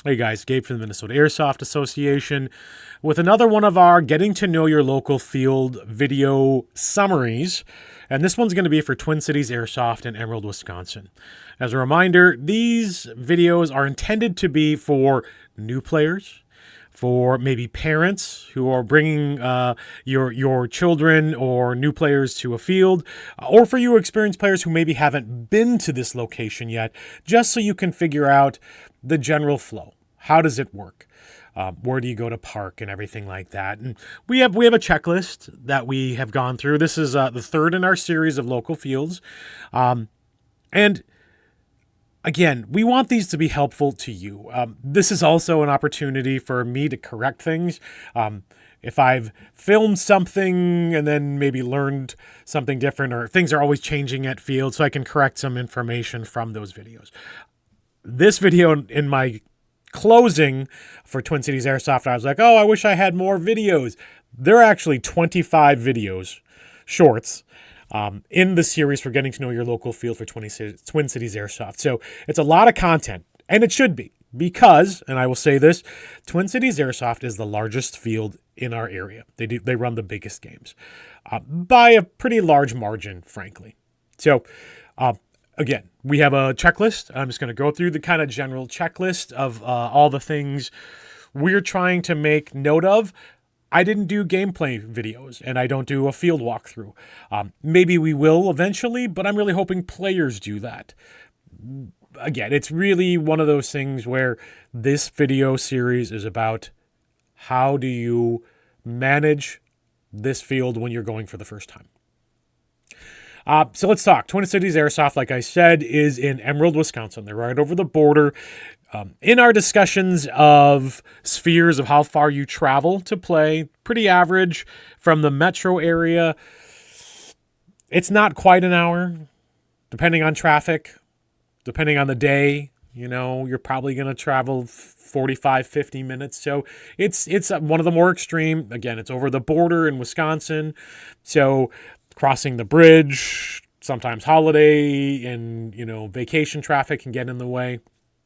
Hey guys, Gabe from the Minnesota Airsoft Association with another one of our Getting to Know Your Local Field video summaries. And this one's going to be for Twin Cities Airsoft in Emerald, Wisconsin. As a reminder, these videos are intended to be for new players, for maybe parents who are bringing your children or new players to a field, or for you experienced players who maybe haven't been to this location yet, just so you can figure out the general flow. How does it work? Where do you go to park and everything like that? And we have a checklist that we have gone through. This is the third in our series of local fields. And again, we want these to be helpful to you. This is also an opportunity for me to correct things. If I've filmed something and then maybe learned something different, or things are always changing at field, so I can correct some information from those videos. This video in my closing for Twin Cities Airsoft, I was like, oh, I wish I had more videos. There are actually 25 videos, shorts, in the series for Getting to Know Your Local Field for Twin Cities Airsoft. So it's a lot of content, and it should be, because, and I will say this, Twin Cities Airsoft is the largest field in our area. They run the biggest games by a pretty large margin, frankly. So, again, we have a checklist. I'm just going to go through the kind of general checklist of all the things we're trying to make note of. I didn't do gameplay videos, and I don't do a field walkthrough. Maybe we will eventually, but I'm really hoping players do that. Again, it's really one of those things where this video series is about how do you manage this field when you're going for the first time. So let's talk. Twin Cities Airsoft, like I said, is in Emerald, Wisconsin. They're right over the border. In our discussions of spheres of how far you travel to play, pretty average from the metro area. It's not quite an hour, depending on traffic, depending on the day. You know, you're probably going to travel 45, 50 minutes. So it's one of the more extreme. Again, it's over the border in Wisconsin. So crossing the bridge, sometimes holiday and, vacation traffic can get in the way.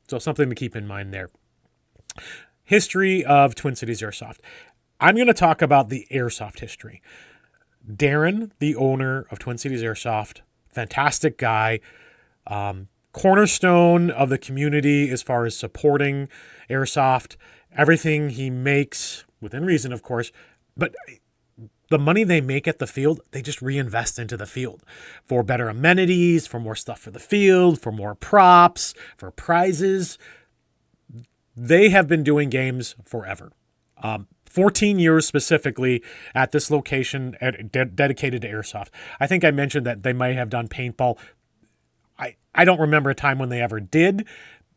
So something to keep in mind there. History of Twin Cities Airsoft. I'm going to talk about the airsoft history. Darren, the owner of Twin Cities Airsoft, fantastic guy, cornerstone of the community as far as supporting airsoft, everything he makes, within reason, of course, but the money they make at the field, they just reinvest into the field for better amenities, for more stuff for the field, for more props, for prizes. They have been doing games forever. 14 years specifically at this location dedicated to airsoft. I think I mentioned that they might have done paintball. I don't remember a time when they ever did,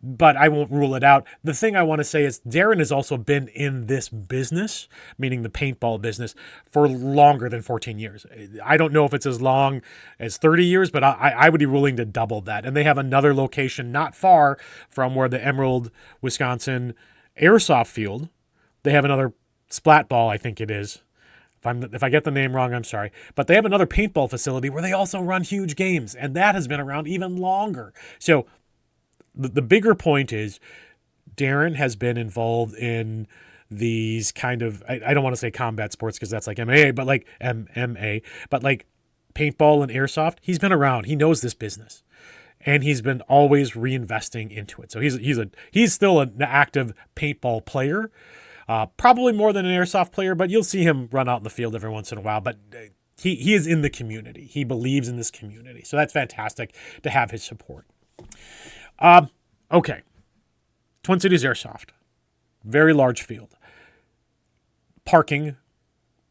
but I won't rule it out. The thing I want to say is Darren has also been in this business, meaning the paintball business, for longer than 14 years. I don't know if it's as long as 30 years, but I would be willing to double that. And they have another location not far from where the Emerald, Wisconsin airsoft field. They have another splat ball, I think it is. If I get the name wrong, I'm sorry. But they have another paintball facility where they also run huge games, and that has been around even longer. So the bigger point is Darren has been involved in these kind of, I don't want to say combat sports because that's like MMA, but like MMA, but like paintball and airsoft. He's been around. He knows this business, and he's been always reinvesting into it. So he's still an active paintball player, probably more than an airsoft player, but you'll see him run out in the field every once in a while. But he is in the community. He believes in this community. So that's fantastic to have his support. Okay. Twin Cities Airsoft. Very large field. Parking.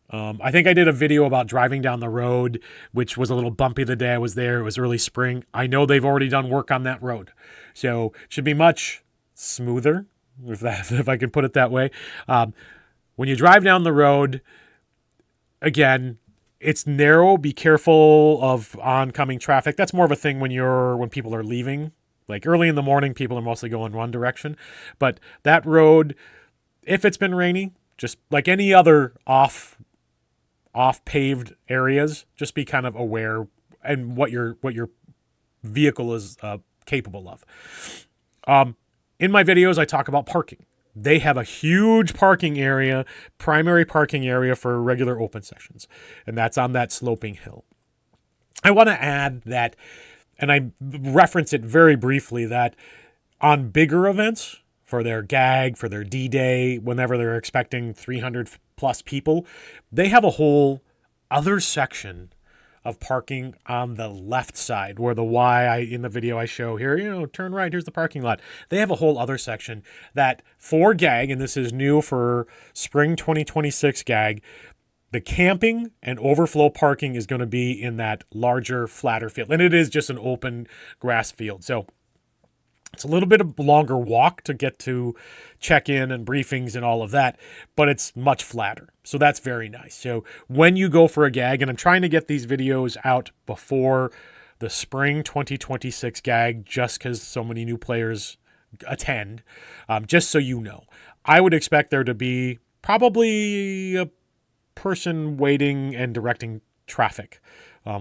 I think I did a video about driving down the road, which was a little bumpy the day I was there. It was early spring. I know they've already done work on that road. So it should be much smoother, if I can put it that way. When you drive down the road, again, it's narrow. Be careful of oncoming traffic. That's more of a thing when people are leaving. Like early in the morning, people are mostly going one direction. But that road, if it's been rainy, just like any other off paved areas, just be kind of aware and what your vehicle is capable of. In my videos, I talk about parking. They have a huge parking area, primary parking area for regular open sessions, and that's on that sloping hill. I want to add that, and I reference it very briefly, that on bigger events, for their GAG, for their D-Day, whenever they're expecting 300 plus people, they have a whole other section of parking on the left side where the Y in the video I show here, turn right, here's the parking lot. They have a whole other section that for GAG, and this is new for spring 2026 GAG, the camping and overflow parking is going to be in that larger, flatter field. And it is just an open grass field. So it's a little bit of a longer walk to get to check-in and briefings and all of that, but it's much flatter. So that's very nice. So when you go for a GAG, and I'm trying to get these videos out before the spring 2026 GAG, just because so many new players attend, just so you know. I would expect there to be probably a person waiting and directing traffic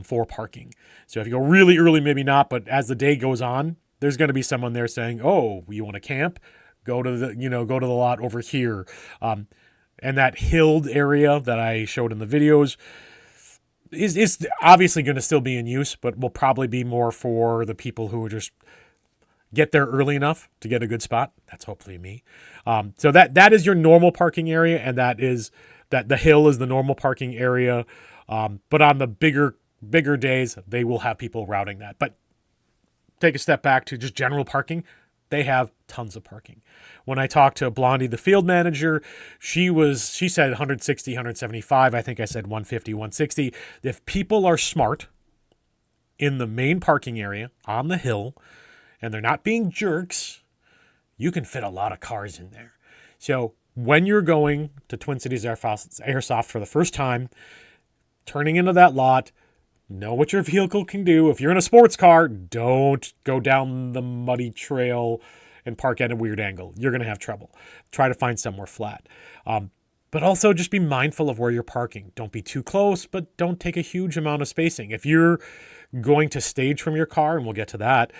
for parking. So if you go really early, maybe not, but as the day goes on, there's going to be someone there saying, "Oh, you want to camp? Go to the lot over here." And that hilled area that I showed in the videos is obviously going to still be in use, but will probably be more for the people who just get there early enough to get a good spot. That's hopefully me. So that is your normal parking area, and that the hill is the normal parking area. But on the bigger days, they will have people routing that. But take a step back to just general parking. They have tons of parking. When I talked to Blondie, the field manager, she said 160, 175. I think I said 150, 160. If people are smart in the main parking area on the hill and they're not being jerks, you can fit a lot of cars in there. So when you're going to Twin Cities Airsoft for the first time, turning into that lot, know what your vehicle can do. If you're in a sports car, don't go down the muddy trail and park at a weird angle. You're going to have trouble. Try to find somewhere flat. But also just be mindful of where you're parking. Don't be too close, but don't take a huge amount of spacing. If you're going to stage from your car, and we'll get to that,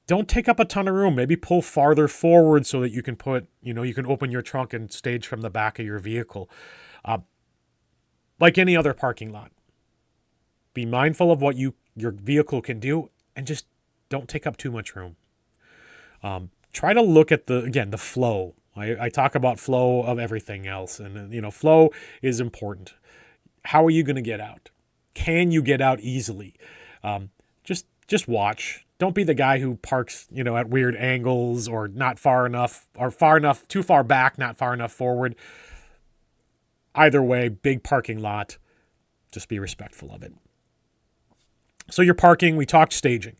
don't take up a ton of room. Maybe pull farther forward so that you can you can open your trunk and stage from the back of your vehicle. Like any other parking lot. Be mindful of what your vehicle can do, and just don't take up too much room. Try to look at the flow. I talk about flow of everything else, and flow is important. How are you going to get out? Can you get out easily? Just watch. Don't be the guy who parks, at weird angles or not far enough, or too far back, not far enough forward. Either way, big parking lot. Just be respectful of it. So you're parking, we talked staging.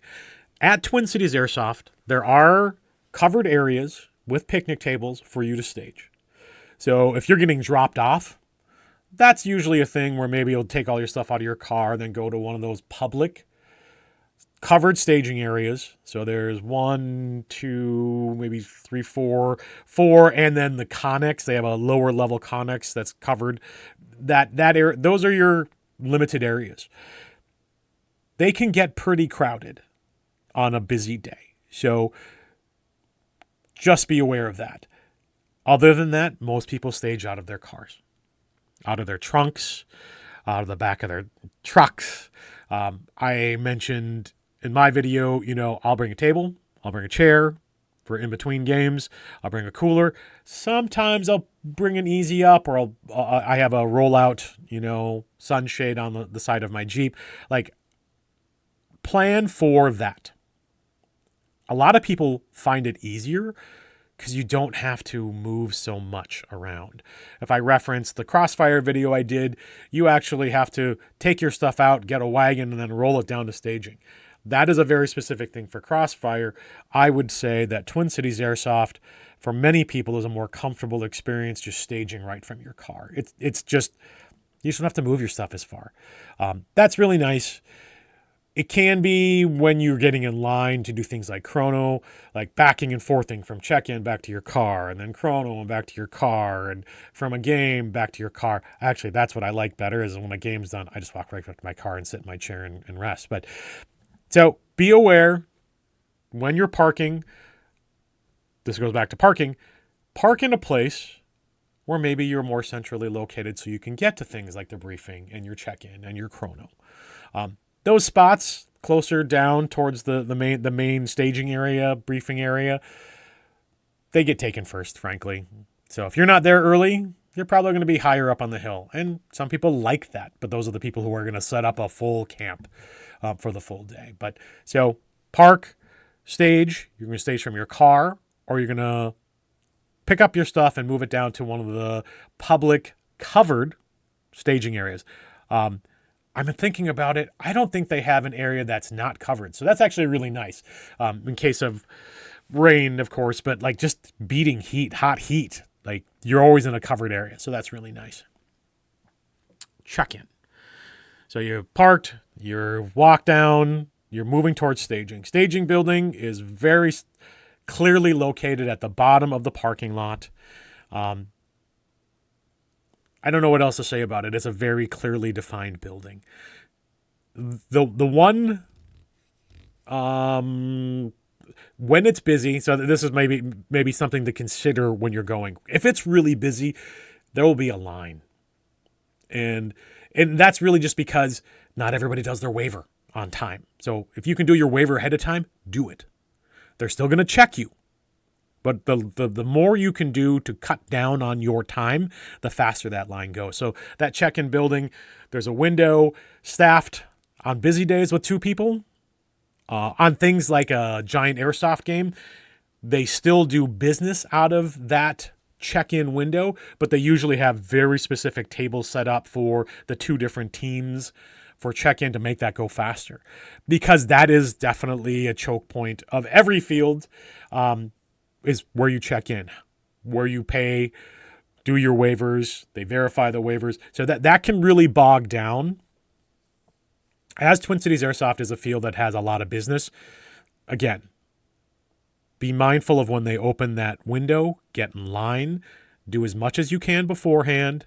At Twin Cities Airsoft, there are covered areas with picnic tables for you to stage. So if you're getting dropped off, that's usually a thing where maybe you'll take all your stuff out of your car, then go to one of those public covered staging areas. So there's 1, 2, maybe 3, 4, and then the Connex. They have a lower level Connex that's covered. That area, those are your limited areas. They can get pretty crowded on a busy day. So just be aware of that. Other than that, most people stage out of their cars, out of their trunks, out of the back of their trucks. I mentioned in my video, I'll bring a table, I'll bring a chair for in between games, I'll bring a cooler. Sometimes I'll bring an easy up, or I have a rollout, sunshade on the side of my Jeep. Plan for that. A lot of people find it easier because you don't have to move so much around. If I reference the Crossfire video I did, you actually have to take your stuff out, get a wagon, and then roll it down to staging. That is a very specific thing for Crossfire. I would say that Twin Cities Airsoft, for many people, is a more comfortable experience just staging right from your car. It's just, you don't have to move your stuff as far. That's really nice. It can be when you're getting in line to do things like chrono, like backing and forthing from check-in back to your car, and then chrono and back to your car, and from a game back to your car. Actually, that's what I like better, is when my game's done, I just walk right back to my car and sit in my chair and rest. So be aware when you're parking, this goes back to parking. Park in a place where maybe you're more centrally located so you can get to things like the briefing and your check-in and your chrono. Those spots closer down towards the main staging area, briefing area, they get taken first, frankly. So if you're not there early, you're probably going to be higher up on the hill. And some people like that, but those are the people who are going to set up a full camp for the full day. But so park, stage, you're going to stage from your car, or you're going to pick up your stuff and move it down to one of the public covered staging areas. I've been thinking about it. I don't think they have an area that's not covered. So that's actually really nice in case of rain, of course, but like just beating heat, hot heat. Like you're always in a covered area. So that's really nice. Check-in. So you're parked, you're walked down, you're moving towards staging. Staging building is very clearly located at the bottom of the parking lot. I don't know what else to say about it. It's a very clearly defined building. The one when it's busy, so this is maybe something to consider when you're going. If it's really busy, there will be a line. And that's really just because not everybody does their waiver on time. So if you can do your waiver ahead of time, do it. They're still going to check you. But the more you can do to cut down on your time, the faster that line goes. So that check-in building, there's a window staffed on busy days with 2 people. On things like a giant airsoft game, they still do business out of that check-in window, but they usually have very specific tables set up for the 2 different teams for check-in to make that go faster. Because that is definitely a choke point of every field, is where you check in, where you pay, do your waivers, they verify the waivers. So that can really bog down. As Twin Cities Airsoft is a field that has a lot of business, again, be mindful of when they open that window, get in line, do as much as you can beforehand,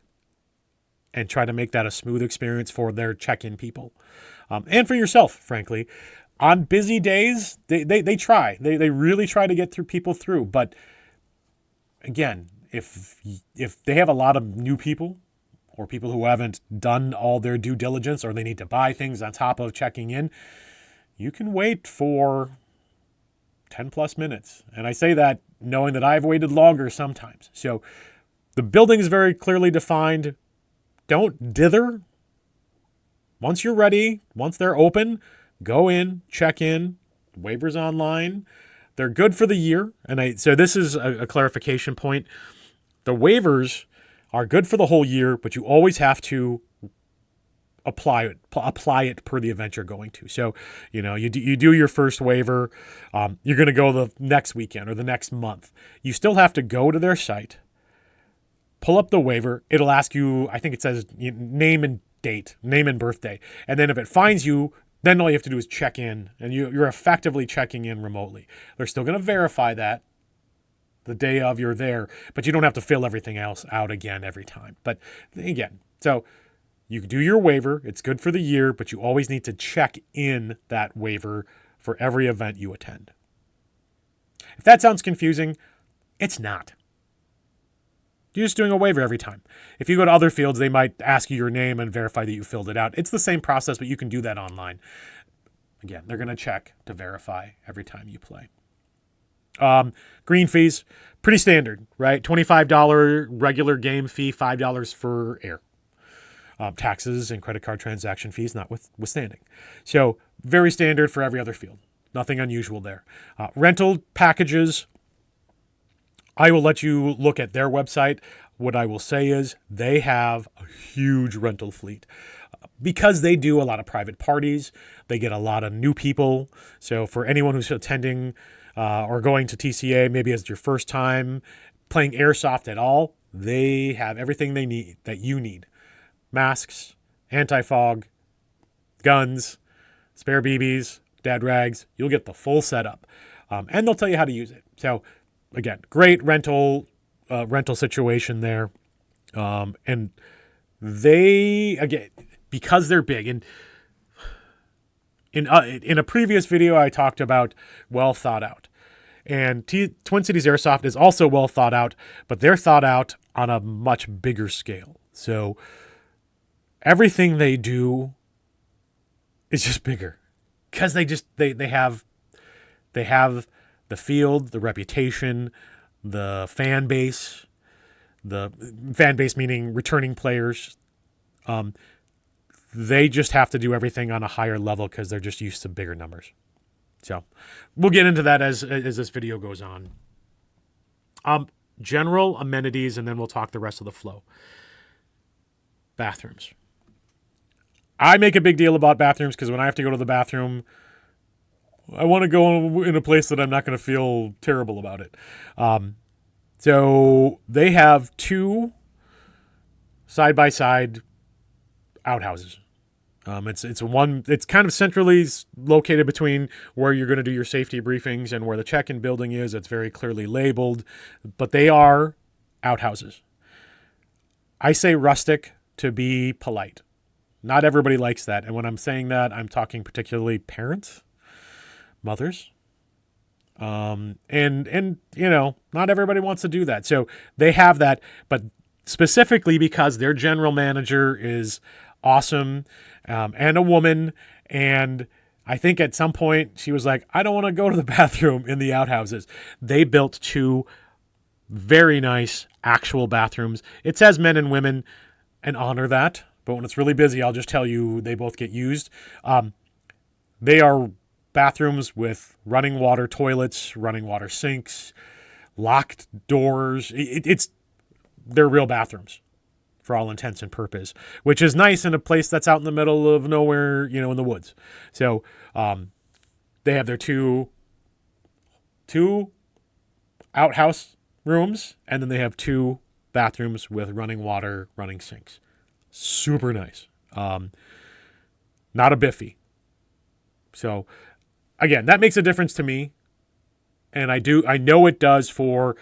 and try to make that a smooth experience for their check-in people. And for yourself, frankly. On busy days, they try. They really try to get people through. But again, if they have a lot of new people or people who haven't done all their due diligence or they need to buy things on top of checking in, you can wait for 10 plus minutes. And I say that knowing that I've waited longer sometimes. So the building is very clearly defined. Don't dither. Once you're ready, once they're open, go in, check in, waivers online. They're good for the year. So this is a clarification point. The waivers are good for the whole year, but you always have to apply it per the event you're going to. So, you do your first waiver. You're going to go the next weekend or the next month. You still have to go to their site, pull up the waiver. It'll ask you, I think it says name and date, name and birthday. And then if it finds you, then all you have to do is check in, and you're effectively checking in remotely. They're still going to verify that the day of you're there, but you don't have to fill everything else out again every time. But again, so you can do your waiver. It's good for the year, but you always need to check in that waiver for every event you attend. If that sounds confusing, it's not. You're just doing a waiver every time. If you go to other fields, they might ask you your name and verify that you filled it out. It's the same process, but you can do that online. Again, they're going to check to verify every time you play. Green fees, pretty standard, right? $25 regular game fee, $5 for air. Taxes and credit card transaction fees notwithstanding. So very standard for every other field. Nothing unusual there. Rental packages, I will let you look at their website. What I will say is they have a huge rental fleet. Because they do a lot of private parties, they get a lot of new people. So for anyone who's attending or going to TCA, maybe as your first time playing airsoft at all, they have everything they need that you need. Masks, anti-fog, guns, spare BBs, dad rags. You'll get the full setup. And they'll tell you how to use it. So again, great rental situation there. And they, again, because they're big, and in a previous video, I talked about well thought out. And Twin Cities Airsoft is also well thought out, but they're thought out on a much bigger scale. So everything they do is just bigger because they have the field, the reputation, the fan base meaning returning players. They just have to do everything on a higher level because they're just used to bigger numbers. So we'll get into that as this video goes on. General amenities, and then we'll talk the rest of the flow. Bathrooms. I make a big deal about bathrooms because when I have to go to the bathroom, I want to go in a place that I'm not going to feel terrible about it. So they have 2 side-by-side outhouses. It's kind of centrally located between where you're going to do your safety briefings and where the check-in building is. It's very clearly labeled, but they are outhouses. I say rustic to be polite. Not everybody likes that. And when I'm saying that, I'm talking particularly parents, mothers. And not everybody wants to do that. So they have that, but specifically because their general manager is awesome, and a woman. And I think at some point she was like, I don't want to go to the bathroom in the outhouses. They built 2 very nice actual bathrooms. It says men and women, and honor that. But when it's really busy, I'll just tell you they both get used. They are bathrooms with running water toilets, running water sinks, locked doors. They're real bathrooms for all intents and purpose, which is nice in a place that's out in the middle of nowhere, in the woods. So they have their two outhouse rooms, and then they have 2 bathrooms with running water, running sinks. Super nice. Not a biffy. So again, that makes a difference to me. And I know it does for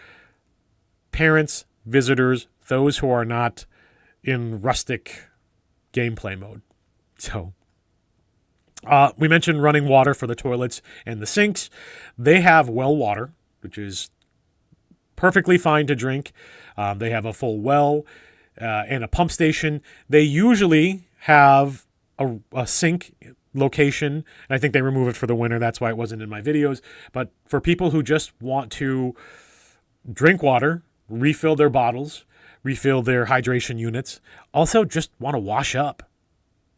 parents, visitors, those who are not in rustic gameplay mode. So we mentioned running water for the toilets and the sinks. They have well water, which is perfectly fine to drink. They have a full well and a pump station. They usually have a sink location, and I think they remove it for the winter. That's why it wasn't in my videos. But for people who just want to drink water, refill their bottles, refill their hydration units, also just want to wash up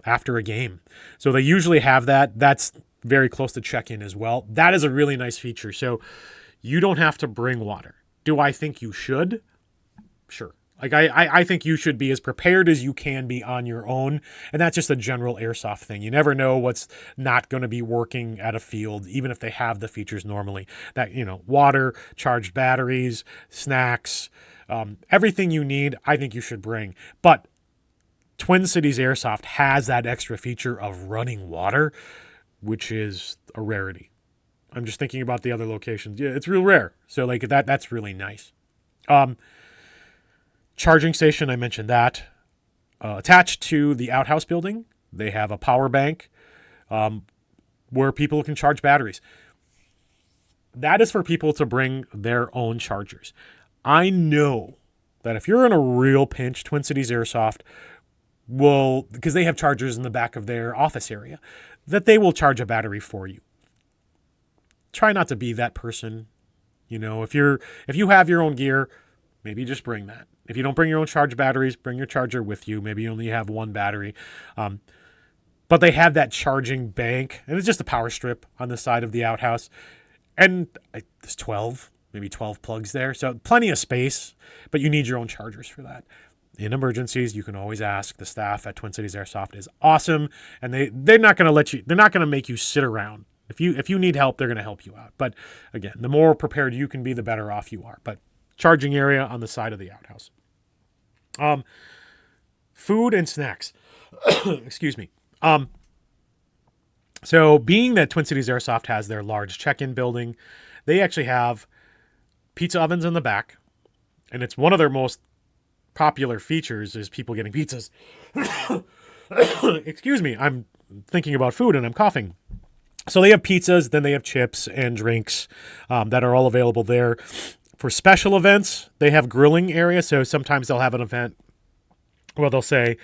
after a game. So they usually have that. That's very close to check-in as well. That is a really nice feature. So you don't have to bring water. Do I think you should? Sure. Like I think you should be as prepared as you can be on your own. And that's just a general airsoft thing. You never know what's not going to be working at a field, even if they have the features normally. That, water, charged batteries, snacks, everything you need, I think you should bring. But Twin Cities Airsoft has that extra feature of running water, which is a rarity. I'm just thinking about the other locations. Yeah, it's real rare. So like that's really nice. Charging station, I mentioned that. Attached to the outhouse building, they have a power bank where people can charge batteries. That is for people to bring their own chargers. I know that if you're in a real pinch, Twin Cities Airsoft will, because they have chargers in the back of their office area, that they will charge a battery for you. Try not to be that person. If you have your own gear, maybe just bring that. If you don't bring your own charge batteries, bring your charger with you. Maybe you only have one battery. But they have that charging bank, and it's just a power strip on the side of the outhouse. And there's 12 plugs there. So plenty of space, but you need your own chargers for that. In emergencies, you can always ask. The staff at Twin Cities Airsoft is awesome, and they're not going to make you sit around. If you need help, they're going to help you out. But again, the more prepared you can be, the better off you are. But charging area on the side of the outhouse. Food and snacks. Excuse me. So being that Twin Cities Airsoft has their large check-in building, they actually have pizza ovens in the back, and it's one of their most popular features is people getting pizzas. Excuse me. I'm thinking about food and I'm coughing. So they have pizzas, then they have chips and drinks that are all available there. For special events, they have grilling area. So sometimes they'll have an event where they'll say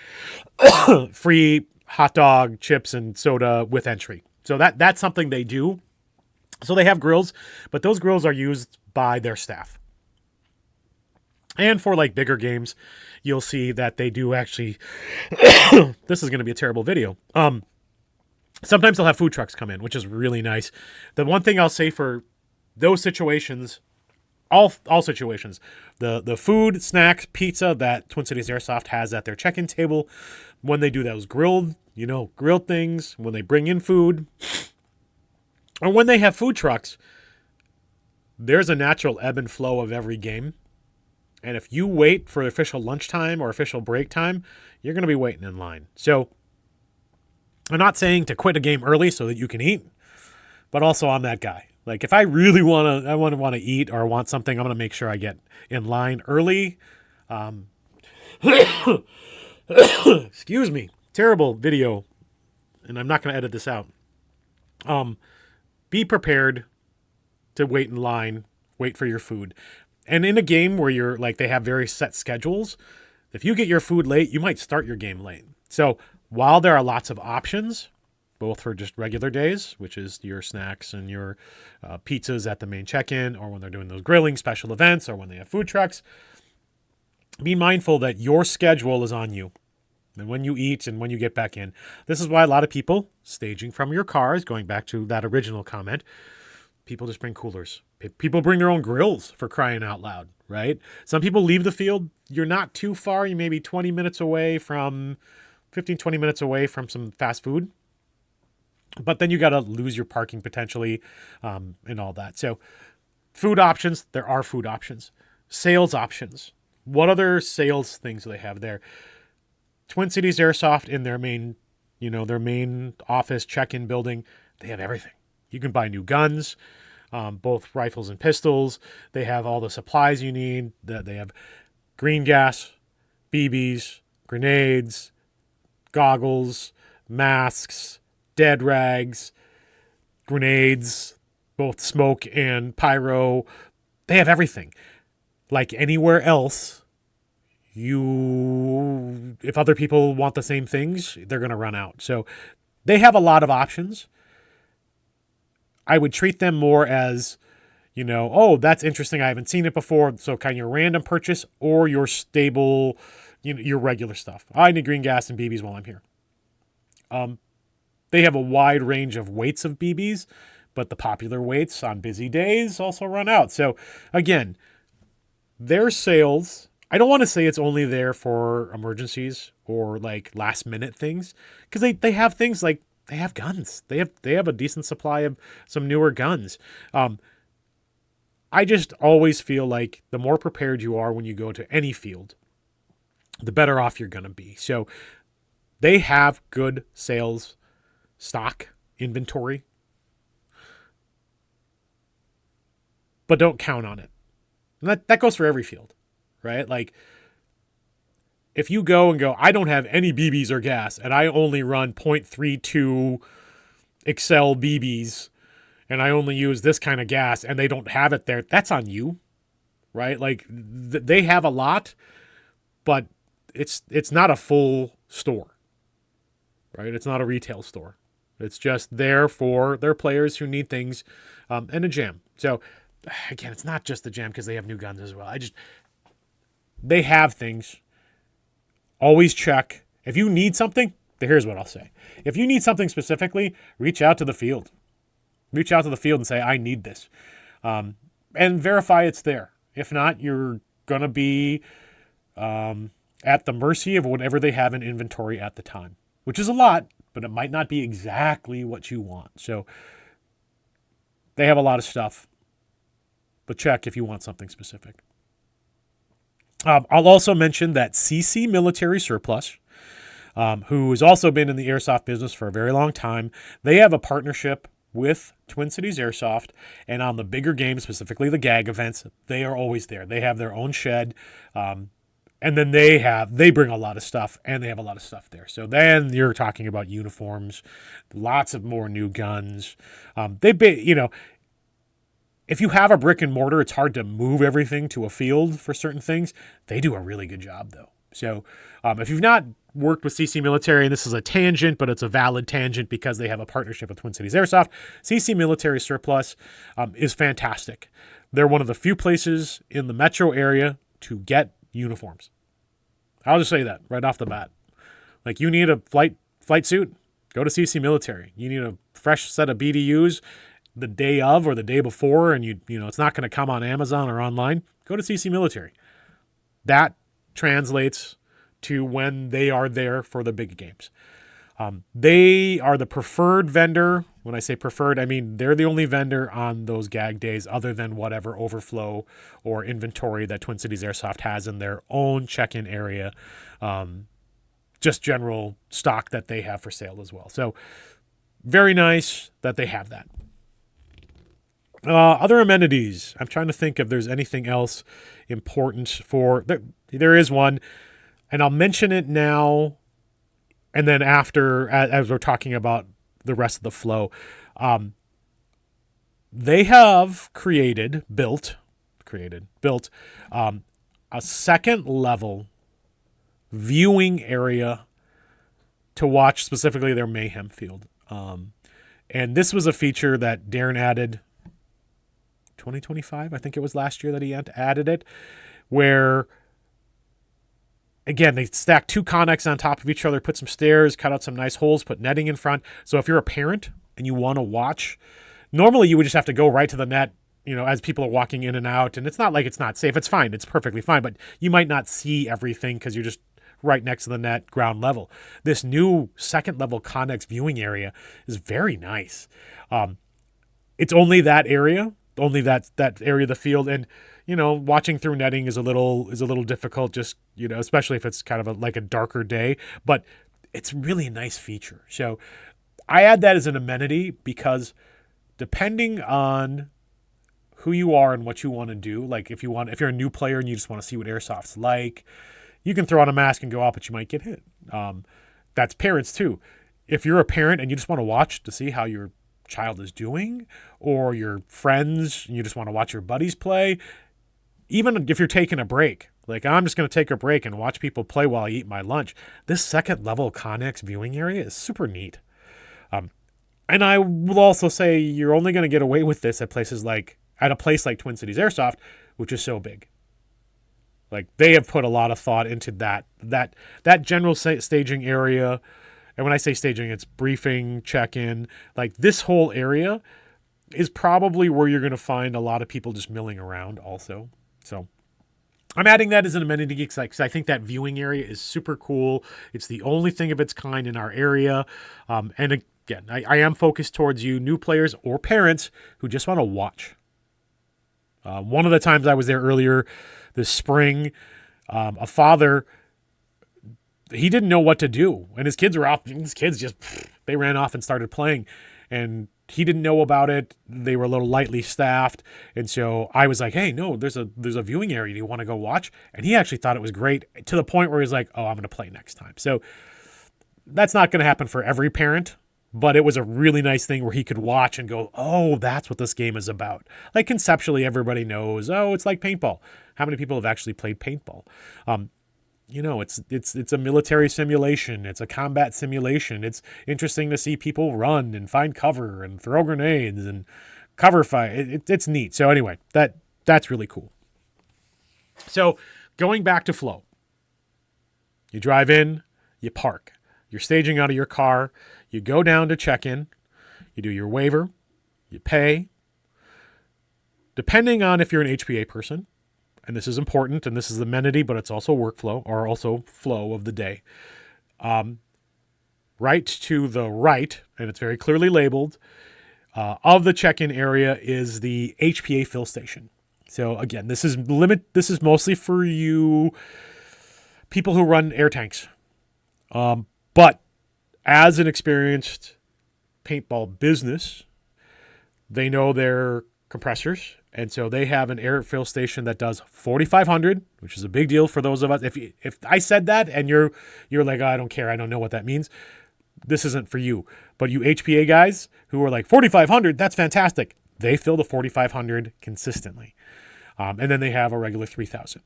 free hot dog, chips, and soda with entry. So that's something they do. So they have grills, but those grills are used by their staff. And for like bigger games, you'll see that they do actually. This is going to be a terrible video. Sometimes they'll have food trucks come in, which is really nice. The one thing I'll say for those situations, all situations, the food, snacks, pizza that Twin Cities Airsoft has at their check-in table, when they do those grilled things, when they bring in food, or when they have food trucks, there's a natural ebb and flow of every game. And if you wait for official lunchtime or official break time, you're going to be waiting in line. So I'm not saying to quit a game early so that you can eat, but also I'm that guy. Like if I really want to eat or want something, I'm going to make sure I get in line early. Excuse me. Terrible video. And I'm not going to edit this out. Be prepared to wait in line, wait for your food. And in a game where you're like, they have very set schedules, if you get your food late, you might start your game late. So while there are lots of options, both for just regular days, which is your snacks and your pizzas at the main check-in, or when they're doing those grilling special events, or when they have food trucks, be mindful that your schedule is on you. And when you eat and when you get back in. This is why a lot of people staging from your cars, going back to that original comment, people just bring coolers. People bring their own grills, for crying out loud, right? Some people leave the field. You're not too far. You may be 20 minutes away from, 15, 20 minutes away from some fast food. But then you got to lose your parking potentially and all that. So food options, there are food options. Sales options. What other sales things do they have there? Twin Cities Airsoft in their main, their main office check-in building, they have everything. You can buy new guns, both rifles and pistols. They have all the supplies you need. They have green gas, BBs, grenades, goggles, masks, dead rags, grenades, both smoke and pyro. They have everything. Like anywhere else, if other people want the same things, they're going to run out. So they have a lot of options. I would treat them more as, oh, that's interesting. I haven't seen it before. So kind of your random purchase or your stable, your regular stuff. I need green gas and BBs while I'm here. They have a wide range of weights of BBs, but the popular weights on busy days also run out. So again, their sales, I don't want to say it's only there for emergencies or like last minute things, because they have things like they have guns. They have a decent supply of some newer guns. I just always feel like the more prepared you are when you go to any field, the better off you're going to be. So they have good sales stock inventory, but don't count on it. And that goes for every field, right? Like if you go and go, I don't have any BBs or gas and I only run .32 Excel BBs and I only use this kind of gas and they don't have it there, that's on you, right? Like they have a lot, but it's not a full store, right? It's not a retail store. It's just there for their players who need things and a jam. So again, it's not just the jam because they have new guns as well. They have things. Always check. If you need something, here's what I'll say. If you need something specifically, reach out to the field. Reach out to the field and say, I need this. And verify it's there. If not, you're going to be at the mercy of whatever they have in inventory at the time, which is a lot, but it might not be exactly what you want. So they have a lot of stuff, but check if you want something specific. I'll also mention that CC Military Surplus, who has also been in the airsoft business for a very long time, they have a partnership with Twin Cities Airsoft, and on the bigger games, specifically the GAG events, they are always there. They have their own shed. And then they bring a lot of stuff, and they have a lot of stuff there. So then you're talking about uniforms, lots of more new guns. If you have a brick and mortar, it's hard to move everything to a field for certain things. They do a really good job, though. So if you've not worked with CC Military, and this is a tangent, but it's a valid tangent because they have a partnership with Twin Cities Airsoft, CC Military Surplus is fantastic. They're one of the few places in the metro area to get uniforms. I'll just say that right off the bat. Like, you need a flight suit, go to CC Military. You need a fresh set of BDUs the day of or the day before, and it's not going to come on Amazon or online. Go to CC Military. That translates to when they are there for the big games. They are the preferred vendor. When I say preferred, I mean they're the only vendor on those gag days other than whatever overflow or inventory that Twin Cities Airsoft has in their own check-in area. Just general stock that they have for sale as well. So very nice that they have that. Other amenities. I'm trying to think if there's anything else important for... There is one, and I'll mention it now, and then after, as we're talking about the rest of the flow. They have built a second level viewing area to watch specifically their Mayhem field. And this was a feature that Darren added 2025, I think it was last year that he added it, where, again, they stack two Connex on top of each other, put some stairs, cut out some nice holes, put netting in front. So if you're a parent and you want to watch, normally you would just have to go right to the net, as people are walking in and out. And it's not like it's not safe. It's fine. It's perfectly fine. But you might not see everything because you're just right next to the net, ground level. This new second level Connex viewing area is very nice. It's only that area, only that area of the field. And, watching through netting is a little difficult, just, especially if it's kind of like a darker day, but it's really a nice feature. So I add that as an amenity because depending on who you are and what you want to do, like if you're a new player and you just want to see what Airsoft's like, you can throw on a mask and go out, but you might get hit. That's parents too. If you're a parent and you just want to watch to see how your child is doing, or your friends, and you just want to watch your buddies play, even if you're taking a break, like I'm just going to take a break and watch people play while I eat my lunch, this second level Connex viewing area is super neat. And I will also say you're only going to get away with this at a place like Twin Cities Airsoft, which is so big. Like, they have put a lot of thought into that general staging area. And when I say staging, it's briefing, check-in. Like, this whole area is probably where you're going to find a lot of people just milling around also. So I'm adding that as an amenity because I think that viewing area is super cool. It's the only thing of its kind in our area. And again, I am focused towards you new players or parents who just want to watch. One of the times I was there earlier this spring, a father, he didn't know what to do. And his kids were off. His kids they ran off and started playing. And he didn't know about it. They were a little lightly staffed. And so I was like, hey, no, there's a viewing area. Do you want to go watch? And he actually thought it was great to the point where he's like, oh, I'm going to play next time. So that's not going to happen for every parent. But it was a really nice thing where he could watch and go, oh, that's what this game is about. Like, conceptually, everybody knows, it's like paintball. How many people have actually played paintball? It's a military simulation. It's a combat simulation. It's interesting to see people run and find cover and throw grenades and cover fire. It's neat. So anyway, that's really cool. So going back to flow. You drive in, you park. You're staging out of your car. You go down to check-in. You do your waiver. You pay. Depending on if you're an HPA person, and this is important, and this is amenity, but it's also workflow, or also flow of the day. Right to the right, and it's very clearly labeled, of the check-in area is the HPA fill station. So again, this is mostly for you people who run air tanks. But as an experienced paintball business, they know their compressors And so they have an air fill station that does 4,500, which is a big deal for those of us. If I said that and you're like, oh, I don't care, I don't know what that means, this isn't for you. But you HPA guys who are like 4,500, that's fantastic. They fill the 4,500 consistently. And then they have a regular 3,000.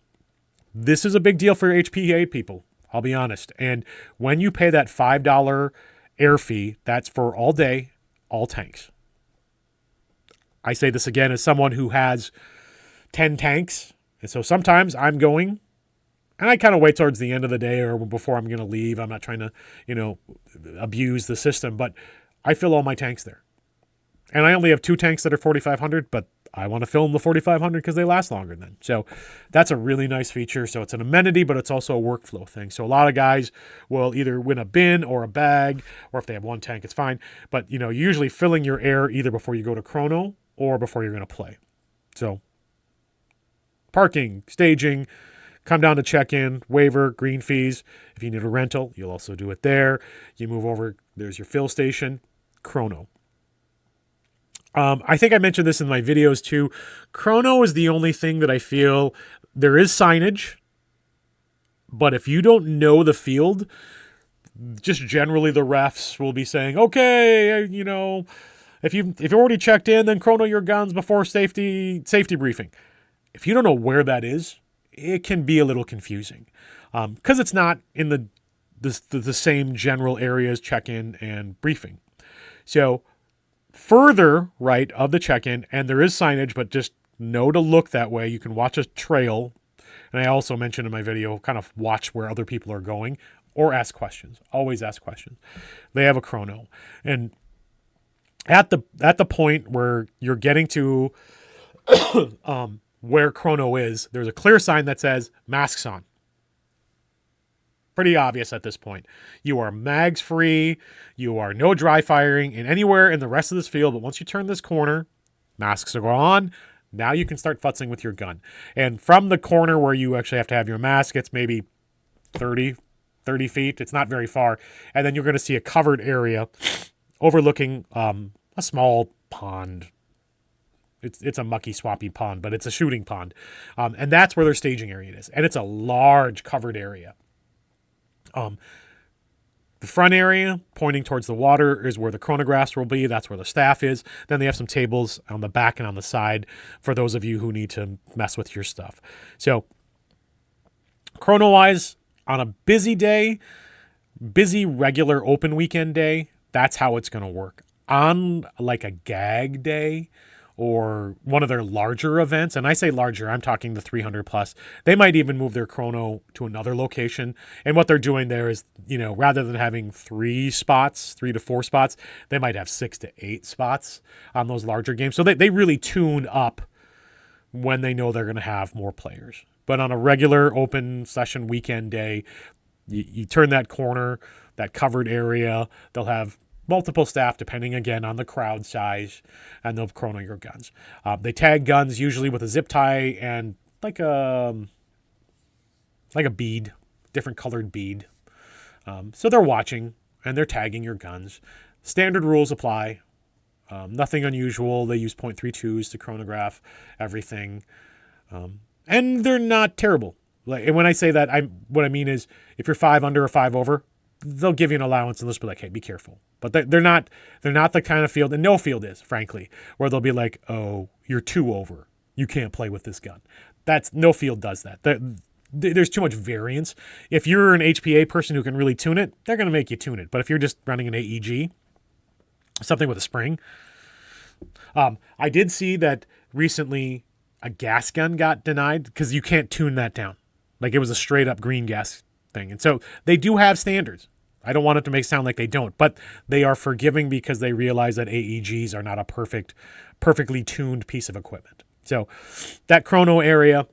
This is a big deal for HPA people, I'll be honest. And when you pay that $5 air fee, that's for all day, all tanks. I say this again as someone who has 10 tanks. And so sometimes I'm going, and I kind of wait towards the end of the day or before I'm going to leave. I'm not trying to, abuse the system, but I fill all my tanks there. And I only have 2 tanks that are 4,500, but I want to fill them the 4,500 because they last longer then. So that's a really nice feature. So it's an amenity, but it's also a workflow thing. So a lot of guys will either win a bin or a bag, or if they have 1 tank, it's fine. But, you're usually filling your air either before you go to chrono or before you're going to play. So parking, staging, come down to check-in, waiver, green fees. If you need a rental, you'll also do it there. You move over, there's your fill station, chrono. I think I mentioned this in my videos too. Chrono is the only thing that I feel there is signage, but if you don't know the field, just generally the refs will be saying, okay, if you've already checked in, then chrono your guns before safety briefing. If you don't know where that is, it can be a little confusing because it's not in the same general areas check-in and briefing. So further right of the check-in, and there is signage, but just know to look that way. You can watch a trail. And I also mentioned in my video, kind of watch where other people are going or ask questions. Always ask questions. They have a chrono. And at the point where you're getting to where chrono is, there's a clear sign that says masks on. Pretty obvious at this point. You are mags free. You are no dry firing in anywhere in the rest of this field. But once you turn this corner, masks are on. Now you can start futzing with your gun. And from the corner where you actually have to have your mask, it's maybe 30 feet. It's not very far. And then you're going to see a covered area overlooking a small pond. It's a mucky, swampy pond, but it's a shooting pond. And that's where their staging area is. And it's a large covered area. The front area pointing towards the water is where the chronographs will be. That's where the staff is. Then they have some tables on the back and on the side for those of you who need to mess with your stuff. So chrono-wise, on a busy day, busy regular open weekend day, that's how it's going to work. On like a gag day or one of their larger events, and I say larger, I'm talking the 300 plus, they might even move their chrono to another location. And what they're doing there is, rather than having 3 to 4 spots, they might have 6 to 8 spots on those larger games. So they really tune up when they know they're going to have more players. But on a regular open session weekend day, you turn that corner, that covered area, they'll have multiple staff depending again on the crowd size, and they'll chrono your guns. They tag guns usually with a zip tie and like a bead, different colored bead. So they're watching and they're tagging your guns. Standard rules apply. Nothing unusual. They use .32s to chronograph everything, and they're not terrible. And when I say that, what I mean is if you're 5 under or 5 over, they'll give you an allowance and they'll just be like, hey, be careful. But they're not the kind of field, and no field is, frankly, where they'll be like, oh, you're 2 over. You can't play with this gun. No field does that. There's too much variance. If you're an HPA person who can really tune it, they're going to make you tune it. But if you're just running an AEG, something with a spring. I did see that recently a gas gun got denied because you can't tune that down. Like it was a straight up green gas thing. And so they do have standards. I don't want it to sound like they don't, but they are forgiving because they realize that AEGs are not a perfectly tuned piece of equipment. So that chrono area,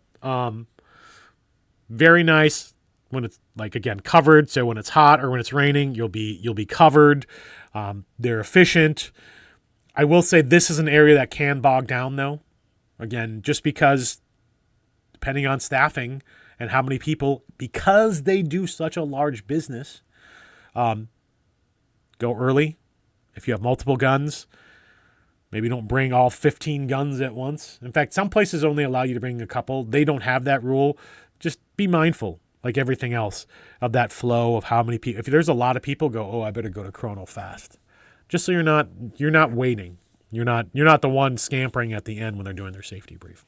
very nice when it's covered. So when it's hot or when it's raining, you'll be covered. They're efficient. I will say this is an area that can bog down though. Again, just because depending on staffing and how many people, because they do such a large business, go early. If you have multiple guns, Maybe don't bring all 15 guns at once. In fact, some places only allow you to bring a couple. They don't have that rule. Just be mindful, like everything else, of that flow of how many people. If there's a lot of people, go, oh, I better go to chrono fast. Just so you're not waiting. You're not the one scampering at the end when they're doing their safety brief.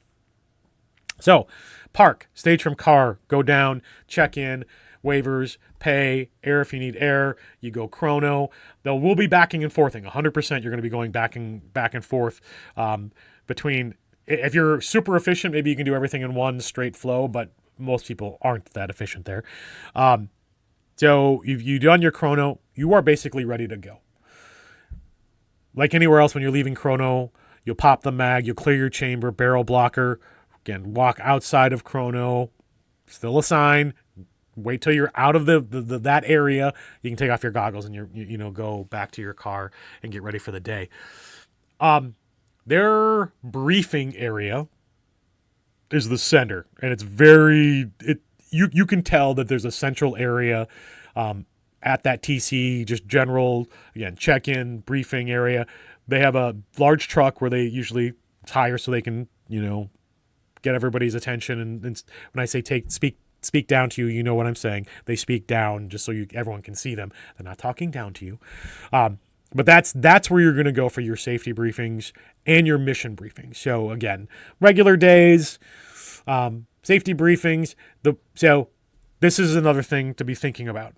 So, park, stage from car, go down, check in, waivers, pay, air if you need air, you go chrono. We'll be backing and forthing. 100% you're going to be going back and forth between, if you're super efficient, maybe you can do everything in one straight flow, but most people aren't that efficient there. So you've done your chrono, you are basically ready to go. Like anywhere else, when you're leaving chrono, you'll pop the mag, you'll clear your chamber, barrel blocker, again, walk outside of chrono, still a sign, wait till you're out of that area. You can take off your goggles and you go back to your car and get ready for the day. Their briefing area is the center, and it's you can tell that there's a central area at that TC, just general, again, check-in, briefing area. They have a large truck where they usually hire so they can, get everybody's attention. And when I say speak down to you, you know what I'm saying. They speak down just so everyone can see them. They're not talking down to you. But that's where you're going to go for your safety briefings and your mission briefings. So again, regular days, safety briefings. So this is another thing to be thinking about.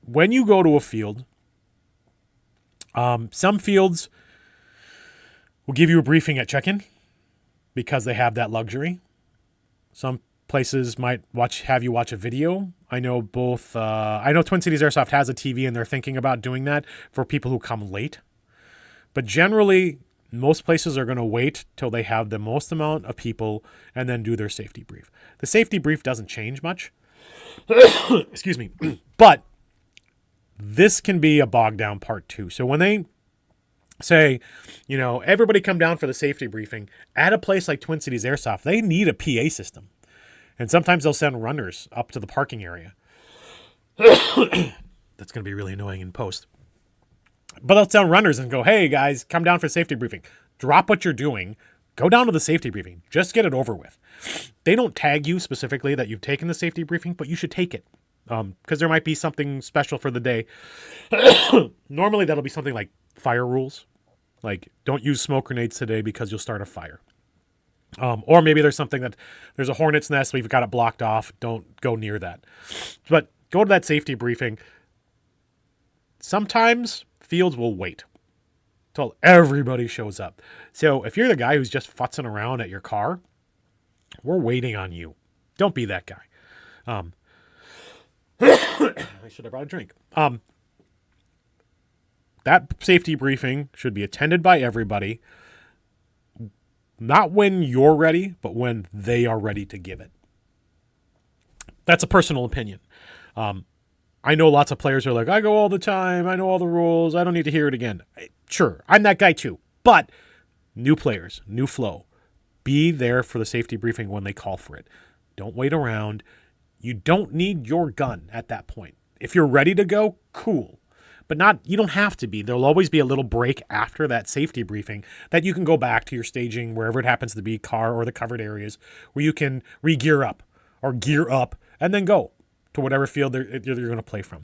When you go to a field, some fields will give you a briefing at check-in because they have that luxury. Some places might have you watch a video. I know Twin Cities Airsoft has a TV, and they're thinking about doing that for people who come late. But generally, most places are going to wait till they have the most amount of people and then do their safety brief. The safety brief doesn't change much. Excuse me. But this can be a bogged down part too. So when they say, everybody come down for the safety briefing, at a place like Twin Cities Airsoft, they need a PA system. And sometimes they'll send runners up to the parking area. That's going to be really annoying in post. But they'll send runners and go, hey, guys, come down for safety briefing. Drop what you're doing. Go down to the safety briefing. Just get it over with. They don't tag you specifically that you've taken the safety briefing, but you should take it. Because there might be something special for the day. Normally, that'll be something like fire rules. Like, don't use smoke grenades today because you'll start a fire. Or maybe there's something that there's a hornet's nest. We've got it blocked off. Don't go near that. But go to that safety briefing. Sometimes fields will wait till everybody shows up. So if you're the guy who's just futzing around at your car, we're waiting on you. Don't be that guy. I should have brought a drink. That safety briefing should be attended by everybody. Not when you're ready, but when they are ready to give it. That's a personal opinion. I know lots of players are like, I go all the time. I know all the rules. I don't need to hear it again. Sure, I'm that guy too. But new players, new flow. Be there for the safety briefing when they call for it. Don't wait around. You don't need your gun at that point. If you're ready to go, cool. But you don't have to be. There'll always be a little break after that safety briefing that you can go back to your staging, wherever it happens to be, car or the covered areas, where you can re-gear up or gear up and then go to whatever field you're going to play from.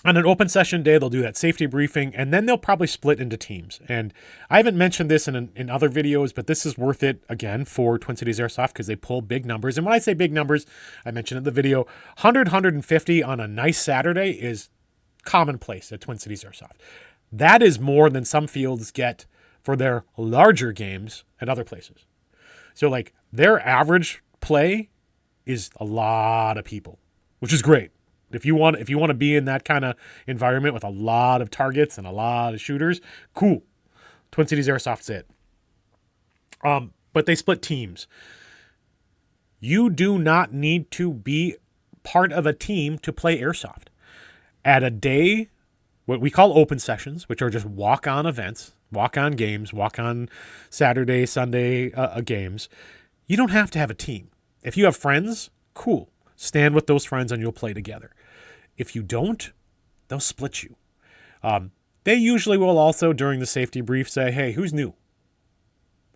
On an open session day, they'll do that safety briefing, and then they'll probably split into teams. And I haven't mentioned this in other videos, but this is worth it, again, for Twin Cities Airsoft because they pull big numbers. And when I say big numbers, I mentioned in the video, 100, 150 on a nice Saturday is commonplace at Twin Cities Airsoft. That is more than some fields get for their larger games at other places. So, like, their average play is a lot of people, which is great. If you want to be in that kind of environment with a lot of targets and a lot of shooters, cool. Twin Cities Airsoft's it. But they split teams. You do not need to be part of a team to play Airsoft. At a day, what we call open sessions, which are just walk-on events, walk-on games, walk-on Saturday, Sunday games, you don't have to have a team. If you have friends, cool. Stand with those friends and you'll play together. If you don't, they'll split you. They usually will also, during the safety brief, say, hey, who's new?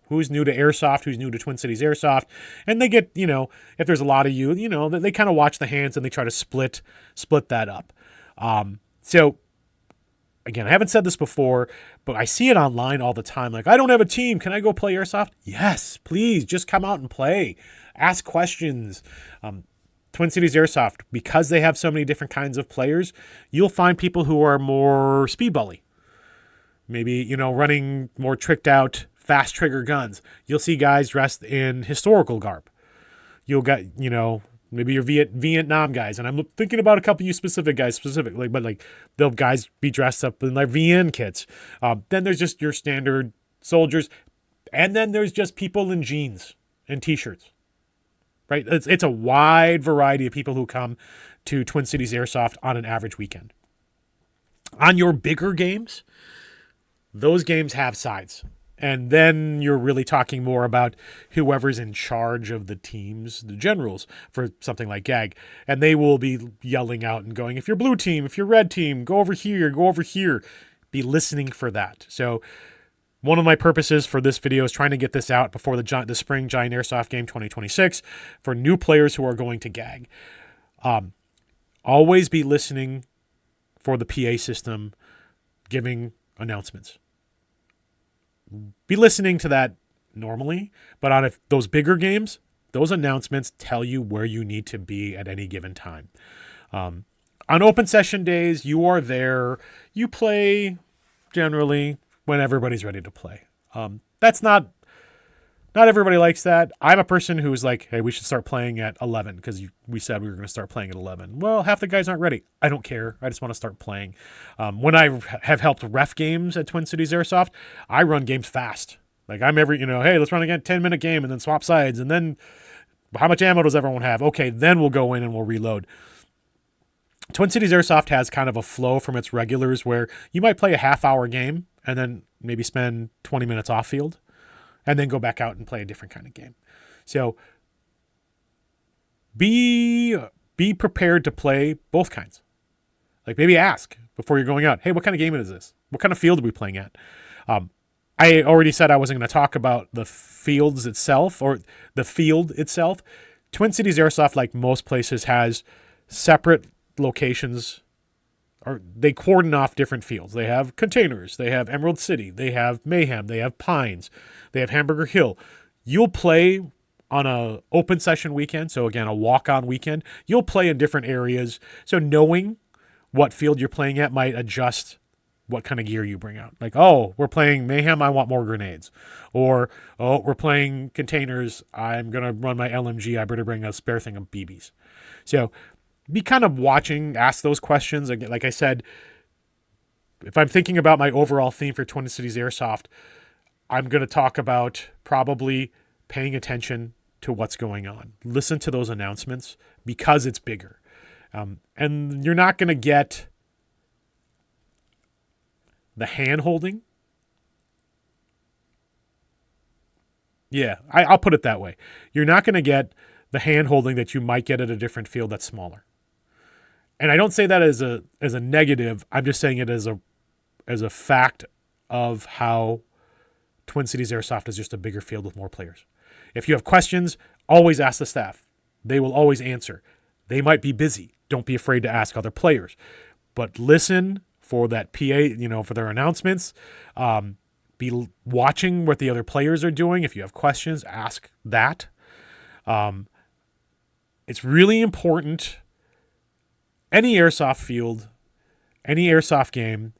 Who's new to Airsoft? Who's new to Twin Cities Airsoft? And they get, if there's a lot of you, they kind of watch the hands and they try to split that up. So, again, I haven't said this before, but I see it online all the time. Like, I don't have a team. Can I go play Airsoft? Yes, please. Just come out and play. Ask questions. Twin Cities Airsoft, because they have so many different kinds of players, you'll find people who are more speedbally. Maybe, running more tricked out, fast trigger guns. You'll see guys dressed in historical garb. You'll get, maybe your Vietnam guys. And I'm thinking about a couple of you specific guys but they'll guys be dressed up in their VN kits. Then there's just your standard soldiers. And then there's just people in jeans and t-shirts. Right? It's a wide variety of people who come to Twin Cities Airsoft on an average weekend. On your bigger games, those games have sides. And then you're really talking more about whoever's in charge of the teams, the generals, for something like GAG. And they will be yelling out and going, if you're blue team, if you're red team, go over here, go over here. Be listening for that. So one of my purposes for this video is trying to get this out before the Spring Giant Airsoft Game 2026 for new players who are going to GAG. Always be listening for the PA system giving announcements. Be listening to that normally, but on those bigger games, those announcements tell you where you need to be at any given time. On open session days, you are there. You play generally when everybody's ready to play. That's not everybody likes that. I'm a person who's like, hey, we should start playing at 11 because we said we were going to start playing at 11. Well, half the guys aren't ready. I don't care. I just want to start playing. When I have helped ref games at Twin Cities Airsoft, I run games fast. Like I'm hey, let's run a 10-minute game and then swap sides. And then how much ammo does everyone have? Okay, then we'll go in and we'll reload. Twin Cities Airsoft has kind of a flow from its regulars where you might play a half-hour game and then maybe spend 20 minutes off field and then go back out and play a different kind of game. So be prepared to play both kinds. Like maybe ask before you're going out, hey, what kind of game is this? What kind of field are we playing at? I already said I wasn't going to talk about the fields itself or the field itself. Twin Cities Airsoft, like most places, has separate locations, or they cordon off different fields. They have containers, they have Emerald City, they have Mayhem, they have Pines, they have Hamburger Hill. You'll play on a open session weekend, so again, a walk-on weekend. You'll play in different areas, so knowing what field you're playing at might adjust what kind of gear you bring out. Like, oh, we're playing Mayhem, I want more grenades. Or, oh, we're playing containers, I'm going to run my LMG, I better bring a spare thing of BBs. So be kind of watching, ask those questions. Like I said, if I'm thinking about my overall theme for Twin Cities Airsoft, I'm going to talk about probably paying attention to what's going on. Listen to those announcements because it's bigger. And you're not going to get the hand-holding. Yeah, I'll put it that way. You're not going to get the hand-holding that you might get at a different field that's smaller. And I don't say that as a negative. I'm just saying it as a fact of how Twin Cities Airsoft is just a bigger field with more players. If you have questions, always ask the staff. They will always answer. They might be busy. Don't be afraid to ask other players. But listen for that PA, for their announcements. Be watching what the other players are doing. If you have questions, ask that. It's really important. Any airsoft field, any airsoft game,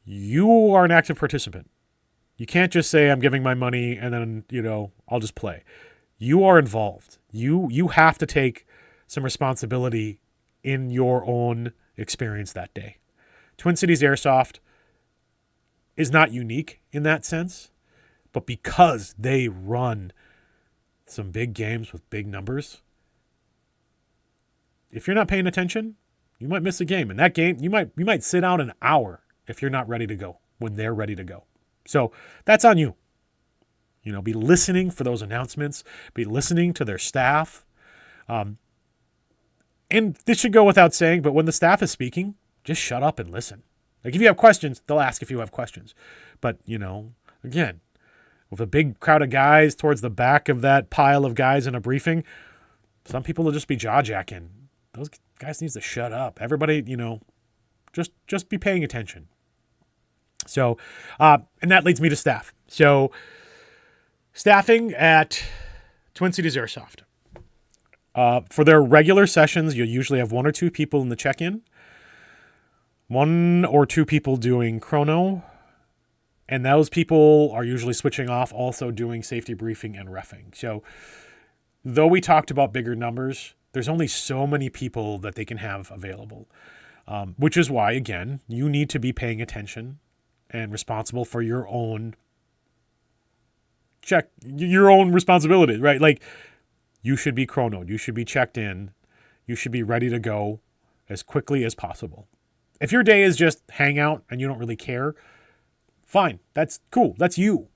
you are an active participant. You can't just say, I'm giving my money and then, I'll just play. You are involved. You have to take some responsibility in your own experience that day. Twin Cities Airsoft is not unique in that sense, but because they run some big games with big numbers, if you're not paying attention, you might miss a game. And that game, you might sit out an hour if you're not ready to go when they're ready to go. So that's on you. Be listening for those announcements. Be listening to their staff. And this should go without saying, but when the staff is speaking, just shut up and listen. Like if you have questions, they'll ask if you have questions. But, again, with a big crowd of guys towards the back of that pile of guys in a briefing, some people will just be jaw-jacking. Those guys needs to shut up. Everybody, just be paying attention. So, and that leads me to staff. So, staffing at Twin Cities Airsoft. For their regular sessions, you'll usually have 1 or 2 people in the check-in, 1 or 2 people doing chrono, and those people are usually switching off, also doing safety briefing and reffing. So, though we talked about bigger numbers, there's only so many people that they can have available, which is why, again, you need to be paying attention and responsible for your own responsibility, right? Like, you should be chronoed. You should be checked in. You should be ready to go as quickly as possible. If your day is just hang out and you don't really care, fine. That's cool. That's you.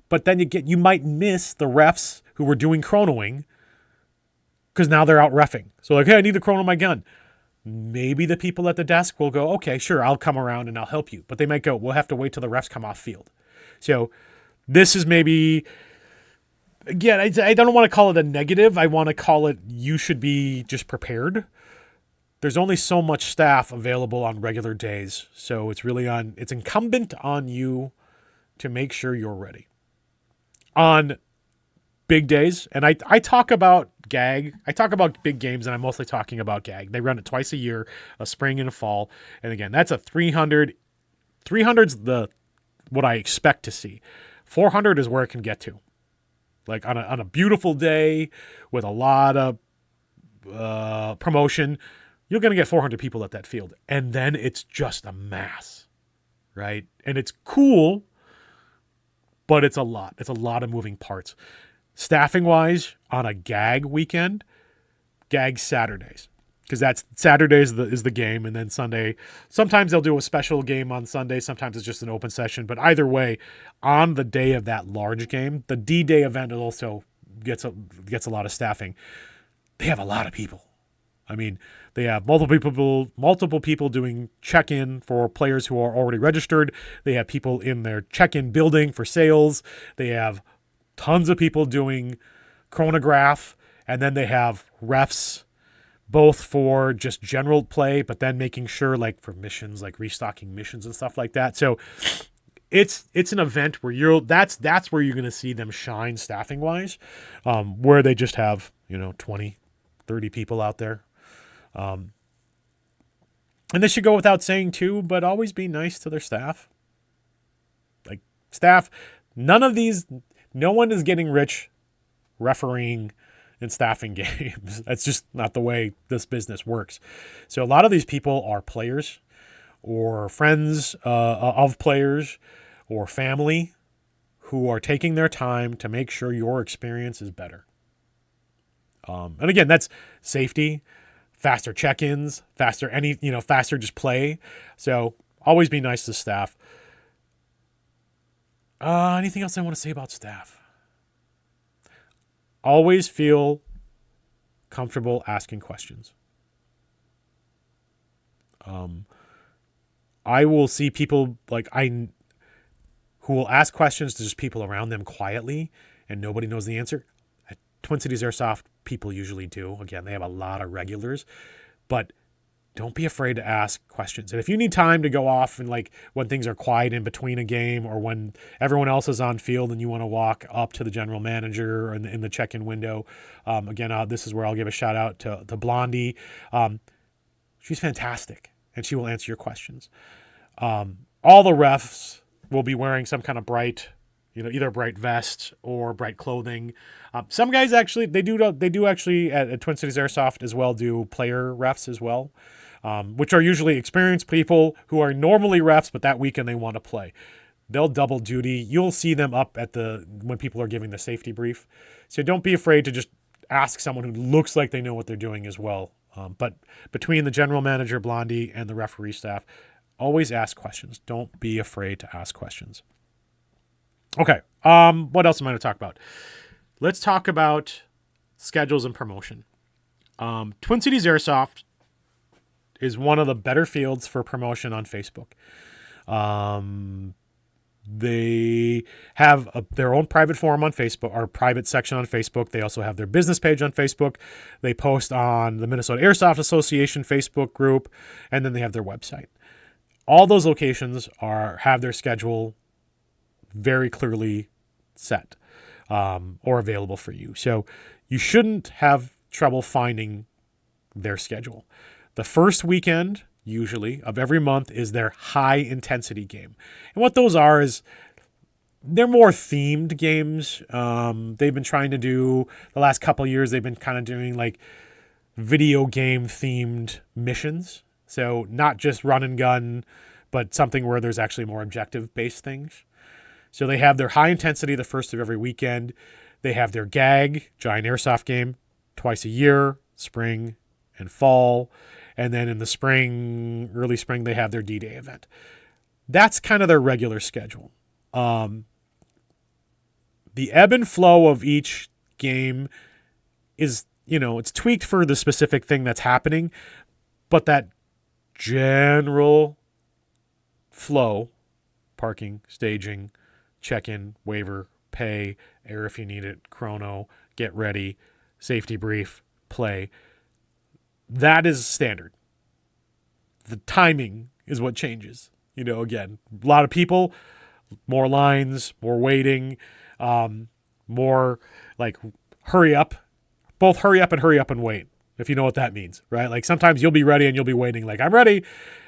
But then you might miss the refs who were doing chronoing because now they're out reffing. So like, hey, I need to chrono my gun. Maybe the people at the desk will go, okay, sure, I'll come around and I'll help you. But they might go, we'll have to wait till the refs come off field. So this is maybe, again, I don't want to call it a negative. I want to call it you should be just prepared. There's only so much staff available on regular days. So it's incumbent on you to make sure you're ready. On big days, and I talk about GAG. I talk about big games, and I'm mostly talking about GAG. They run it twice a year, a spring and a fall. And again, that's a 300. 300's what I expect to see. 400 is where it can get to. Like on a beautiful day with a lot of promotion, you're going to get 400 people at that field. And then it's just a mass, right? And it's cool, but it's a lot. It's a lot of moving parts. Staffing-wise, on a GAG weekend, GAG Saturdays. Because that's Saturdays is the game, and then Sunday. Sometimes they'll do a special game on Sunday. Sometimes it's just an open session. But either way, on the day of that large game, the D-Day event also gets a lot of staffing. They have a lot of people. I mean, they have multiple people doing check-in for players who are already registered. They have people in their check-in building for sales. They have tons of people doing chronograph, and then they have refs both for just general play, but then making sure like for missions, like restocking missions and stuff like that. So it's an event where that's where you're going to see them shine staffing wise, where they just have, 20, 30 people out there. And they should go without saying too, but always be nice to their staff. Like staff, no one is getting rich refereeing and staffing games. That's just not the way this business works. So a lot of these people are players or friends of players or family who are taking their time to make sure your experience is better. And again, that's safety, faster check-ins, faster just play. So always be nice to staff. Anything else I want to say about staff? Always feel comfortable asking questions. I will see people who will ask questions to just people around them quietly and nobody knows the answer. At Twin Cities Airsoft, people usually do. Again, they have a lot of regulars, but don't be afraid to ask questions. And if you need time to go off and when things are quiet in between a game or when everyone else is on field and you want to walk up to the general manager or in the check-in window, this is where I'll give a shout out to Blondie. She's fantastic and she will answer your questions. All the refs will be wearing some kind of bright, either a bright vest or bright clothing. Some guys actually, they do actually at Twin Cities Airsoft as well do player refs as well. Which are usually experienced people who are normally refs, but that weekend they want to play. They'll double duty. You'll see them up when people are giving the safety brief. So don't be afraid to just ask someone who looks like they know what they're doing as well. But between the general manager, Blondie, and the referee staff, always ask questions. Don't be afraid to ask questions. Okay. What else am I going to talk about? Let's talk about schedules and promotion. Twin Cities Airsoft is one of the better fields for promotion on Facebook. They have their own private forum on Facebook, or private section on Facebook. They also have their business page on Facebook. They post on the Minnesota Airsoft Association Facebook group, and then they have their website. All those locations have their schedule very clearly set or available for you. So you shouldn't have trouble finding their schedule. The first weekend, usually, of every month is their high intensity game. And what those are is they're more themed games. They've been trying to do, the last couple of years, they've been kind of doing like video game themed missions. So not just run and gun, but something where there's actually more objective based things. So they have their high intensity the first of every weekend. They have their GAG, Giant Airsoft game, twice a year, spring and fall. And then in the spring, early spring, they have their D-Day event. That's kind of their regular schedule. The ebb and flow of each game is, it's tweaked for the specific thing that's happening, but that general flow, parking, staging, check-in, waiver, pay, air if you need it, chrono, get ready, safety brief, play, that is standard. The timing is what changes. Again, a lot of people, more lines, more waiting, more like hurry up. Both hurry up and wait, if you know what that means, right? Like sometimes you'll be ready and you'll be waiting like, I'm ready.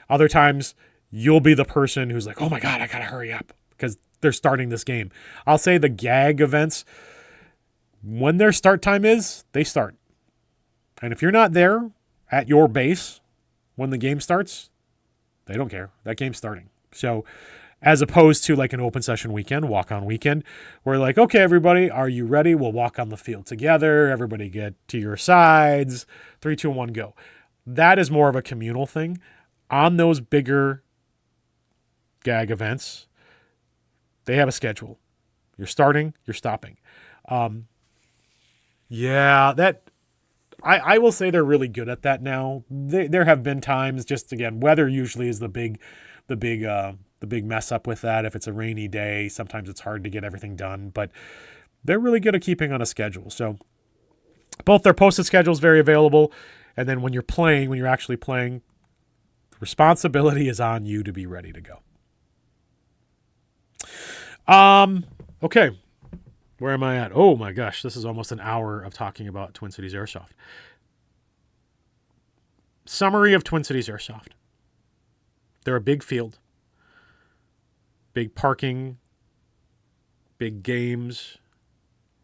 Other times you'll be the person who's like, oh my God, I got to hurry up because they're starting this game. I'll say the GAG events, when their start time is, they start. And if you're not there at your base when the game starts, they don't care. That game's starting. So as opposed to like an open session weekend, walk on weekend, where like, okay, everybody, are you ready? We'll walk on the field together. Everybody get to your sides. 3, 2, 1, go. That is more of a communal thing. On those bigger GAG events, they have a schedule. You're starting, you're stopping. I will say they're really good at that now. There have been times, just again, weather usually is the big mess up with that. If it's a rainy day, sometimes it's hard to get everything done, but they're really good at keeping on a schedule. So both their posted schedules very available. And then when you're actually playing, the responsibility is on you to be ready to go. Okay. Where am I at? Oh my gosh, this is almost an hour of talking about Twin Cities Airsoft. Summary of Twin Cities Airsoft. They're a big field, big parking, big games,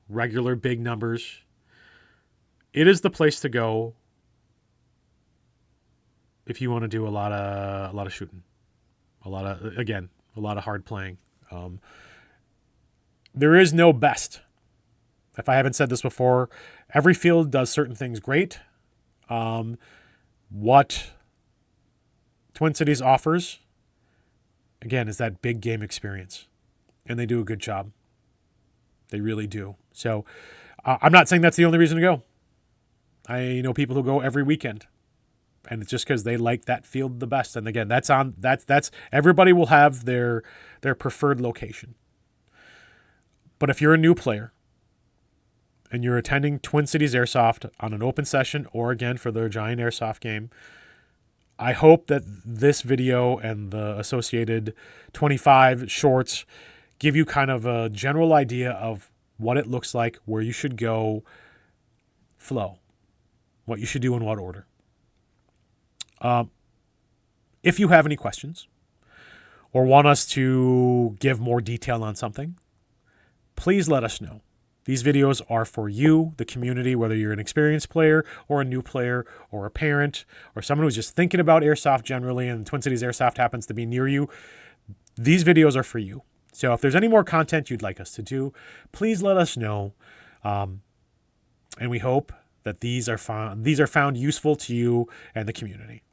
regular big numbers. It is the place to go if you want to do a lot of shooting, a lot of hard playing. There is no best. If I haven't said this before, every field does certain things great. What Twin Cities offers, again, is that big game experience. And they do a good job. They really do. So I'm not saying that's the only reason to go. I know people who go every weekend. And it's just because they like that field the best. And again, that's everybody will have their preferred location. But if you're a new player and you're attending Twin Cities Airsoft on an open session or again for their Giant Airsoft game, I hope that this video and the associated 25 shorts give you kind of a general idea of what it looks like, where you should go, flow, what you should do in what order. If you have any questions or want us to give more detail on something, please let us know. These videos are for you, the community, whether you're an experienced player or a new player or a parent or someone who's just thinking about airsoft generally and Twin Cities Airsoft happens to be near you. These videos are for you. So if there's any more content you'd like us to do, please let us know. And we hope that these are found useful to you and the community.